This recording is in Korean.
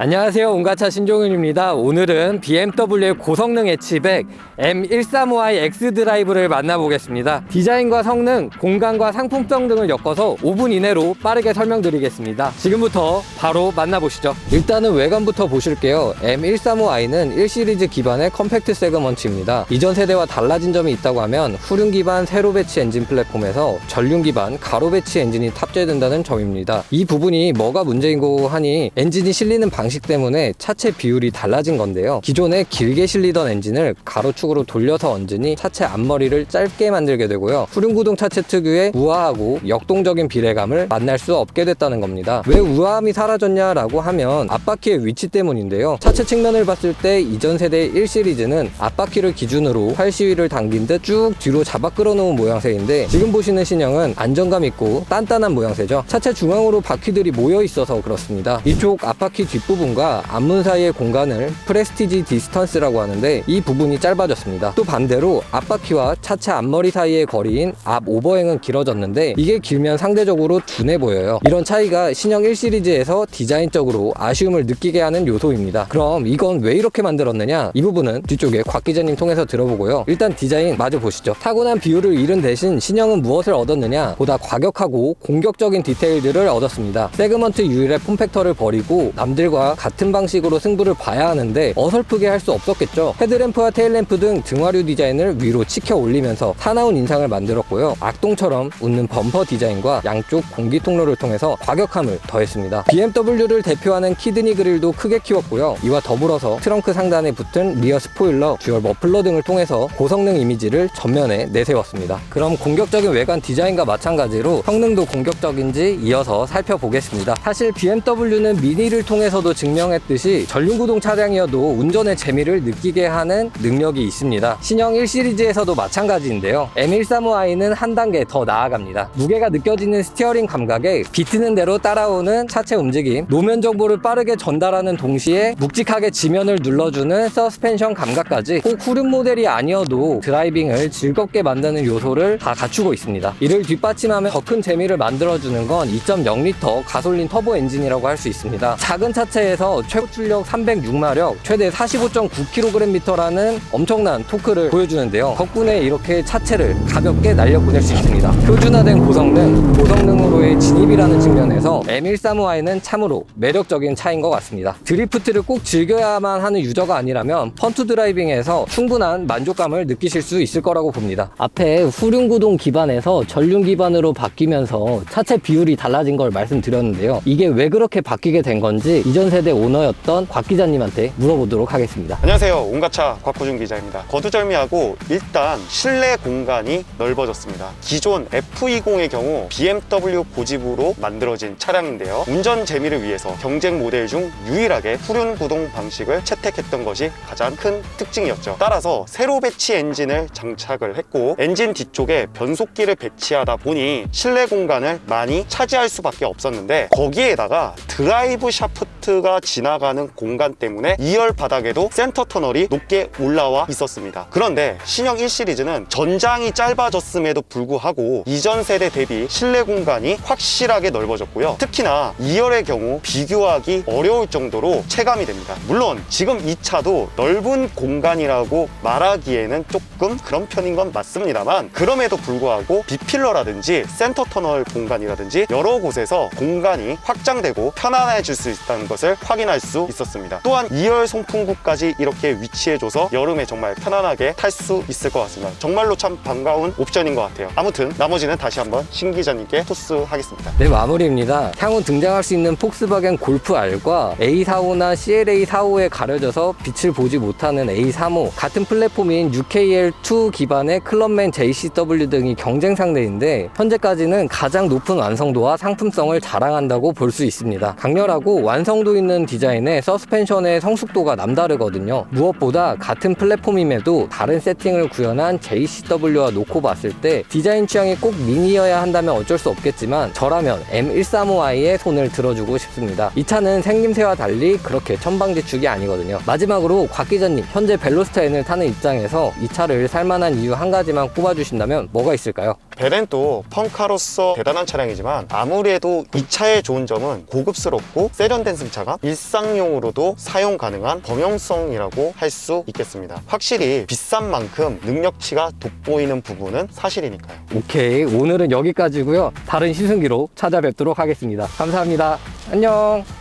안녕하세요, 온가차 신종윤입니다. 오늘은 BMW의 고성능 해치백 M135i X 드라이브를 만나보겠습니다. 디자인과 성능, 공간과 상품성 등을 엮어서 5분 이내로 빠르게 설명드리겠습니다. 지금부터 바로 만나보시죠. 일단은 외관부터 보실게요. M135i는 1시리즈 기반의 컴팩트 세그먼트입니다. 이전 세대와 달라진 점이 있다고 하면 후륜 기반 세로 배치 엔진 플랫폼에서 전륜 기반 가로 배치 엔진이 탑재된다는 점입니다. 이 부분이 뭐가 문제인고 하니 엔진이 실리는 방식 때문에 차체 비율이 달라진 건데요. 기존에 길게 실리던 엔진을 가로축으로 돌려서 얹으니 차체 앞머리를 짧게 만들게 되고요. 후륜구동 차체 특유의 우아하고 역동적인 비례감을 만날 수 없게 됐다는 겁니다. 왜 우아함이 사라졌냐라고 하면 앞바퀴의 위치 때문인데요. 차체 측면을 봤을 때 이전 세대 1시리즈는 앞바퀴를 기준으로 활시위를 당긴 듯 쭉 뒤로 잡아 끌어놓은 모양새인데, 지금 보시는 신형은 안정감 있고 단단한 모양새죠. 차체 중앙으로 바퀴들이 모여 있어서 그렇습니다. 이쪽 앞바퀴 뒷부분과 앞문 사이의 공간을 프레스티지 디스턴스라고 하는데, 이 부분이 짧아졌습니다. 또 반대로 앞바퀴와 차체 앞머리 사이의 거리인 앞 오버행은 길어졌는데, 이게 길면 상대적으로 둔해 보여요. 이런 차이가 신형 1시리즈에서 디자인적으로 아쉬움을 느끼게 하는 요소입니다. 그럼 이건 왜 이렇게 만들었느냐? 이 부분은 뒤쪽에 곽 기자님 통해서 들어보고요. 일단 디자인 마저 보시죠. 타고난 비율을 잃은 대신 신형은 무엇을 얻었느냐? 보다 과격하고 공격적인 디테일들을 얻었습니다. 세그먼트 유일의 폼팩터를 버리고 남들과 같은 방식으로 승부를 봐야 하는데 어설프게 할 수 없었겠죠. 헤드램프와 테일램프 등 등화류 디자인을 위로 치켜 올리면서 사나운 인상을 만들었고요. 악동처럼 웃는 범퍼 디자인과 양쪽 공기 통로를 통해서 과격함을 더했습니다. BMW를 대표하는 키드니 그릴도 크게 키웠고요. 이와 더불어서 트렁크 상단에 붙은 리어 스포일러, 듀얼 머플러 등을 통해서 고성능 이미지를 전면에 내세웠습니다. 그럼 공격적인 외관 디자인과 마찬가지로 성능도 공격적인지 이어서 살펴보겠습니다. 사실 BMW는 미니를 통해서도 증명했듯이 전륜구동 차량이어도 운전의 재미를 느끼게 하는 능력이 있습니다. 신형 1시리즈에서도 마찬가지인데요. M135i는 한 단계 더 나아갑니다. 무게가 느껴지는 스티어링 감각에 비트는 대로 따라오는 차체 움직임, 노면 정보를 빠르게 전달하는 동시에 묵직하게 지면을 눌러주는 서스펜션 감각까지 꼭 후륜 모델이 아니어도 드라이빙을 즐겁게 만드는 요소를 다 갖추고 있습니다. 이를 뒷받침하며 더 큰 재미를 만들어주는 건 2.0L 가솔린 터보 엔진이라고 할 수 있습니다. 작은 차체에서 최고 출력 306마력, 최대 45.9kgm라는 엄청난 토크를 보여주는데요. 덕분에 이렇게 차체를 가볍게 날려보낼 수 있습니다. 표준화된 고성능으로의 진입이라는 측면에서 M135i는 참으로 매력적인 차인 것 같습니다. 드리프트를 꼭 즐겨야만 하는 유저가 아니라면 펀트 드라이빙에서 충분한 만족감을 느끼실 수 있을 거라고 봅니다. 앞에 후륜구동 기반에서 전륜 기반으로 바뀌면서 차체 비율이 달라진 걸 말씀드렸는데요. 이게 왜 그렇게 바뀌게 된 건지 이전 세대 오너였던 곽 기자님한테 물어보도록 하겠습니다. 안녕하세요, 온가차 곽호준 기자입니다. 거두절미하고 일단 실내 공간이 넓어졌습니다. 기존 F20의 경우 BMW 고집으로 만들어진 차량인데요. 운전 재미를 위해서 경쟁 모델 중 유일하게 후륜 구동 방식을 채택했던 것이 가장 큰 특징이었죠. 따라서 세로 배치 엔진을 장착을 했고, 엔진 뒤쪽에 변속기를 배치하다 보니 실내 공간을 많이 차지할 수밖에 없었는데, 거기에다가 드라이브 샤프트가 지나가는 공간 때문에 2열 바닥에도 센터 터널이 높게 올라와 있었습니다. 그런데 신형 1시리즈는 전장이 짧아졌음에도 불구하고 이전 세대 대비 실내 공간이 확실하게 넓어졌고요. 특히나 2열의 경우 비교하기 어려울 정도로 체감이 됩니다. 물론 지금 이 차도 넓은 공간이라고 말하기에는 조금 그런 편인 건 맞습니다만, 그럼에도 불구하고 B필러라든지 센터 터널 공간이라든지 여러 곳에서 공간이 확장되고 편안해질 수 있다는 것을 확인할 수 있었습니다. 또한 2열 송풍구까지 이렇게 위치해줘서 여름에 정말 편안하게 탈 수 있을 것 같습니다. 정말로 참 반가운 옵션인 것 같아요. 아무튼 나머지는 다시 한번 신 기자님께 토스하겠습니다. 네, 마무리입니다. 향후 등장할 수 있는 폭스바겐 골프 R과 A45나 CLA45에 가려져서 빛을 보지 못하는 A35, 같은 플랫폼인 UKL2 기반의 클럽맨 JCW 등이 경쟁 상대인데, 현재까지는 가장 높은 완성도와 상품성을 자랑한다고 볼 수 있습니다. 강렬하고 완성도 있는 디자인에 서스펜션의 성숙도가 남다르거든요. 무엇보다 같은 플랫폼임에도 다른 세팅을 구현한 JCW와 놓고 봤을 때 디자인 취향이 꼭 미니여야 한다면 어쩔 수 없겠지만, 저라면 M135i에 손을 들어주고 싶습니다. 이 차는 생김새와 달리 그렇게 천방지축이 아니거든요. 마지막으로 곽 기자님, 현재 벨로스터 N을 타는 입장에서 이 차를 살만한 이유 한 가지만 꼽아주신다면 뭐가 있을까요? 베렌도 펑카로서 대단한 차량이지만 아무래도 이 차의 좋은 점은 고급스럽고 세련된 승차감, 일상용으로도 사용 가능한 범용성이라고 할 수 있겠습니다. 확실히 비싼 만큼 능력치가 돋보이는 부분은 사실이니까요. 오케이, 오늘은 여기까지고요. 다른 시승기로 찾아뵙도록 하겠습니다. 감사합니다. 안녕.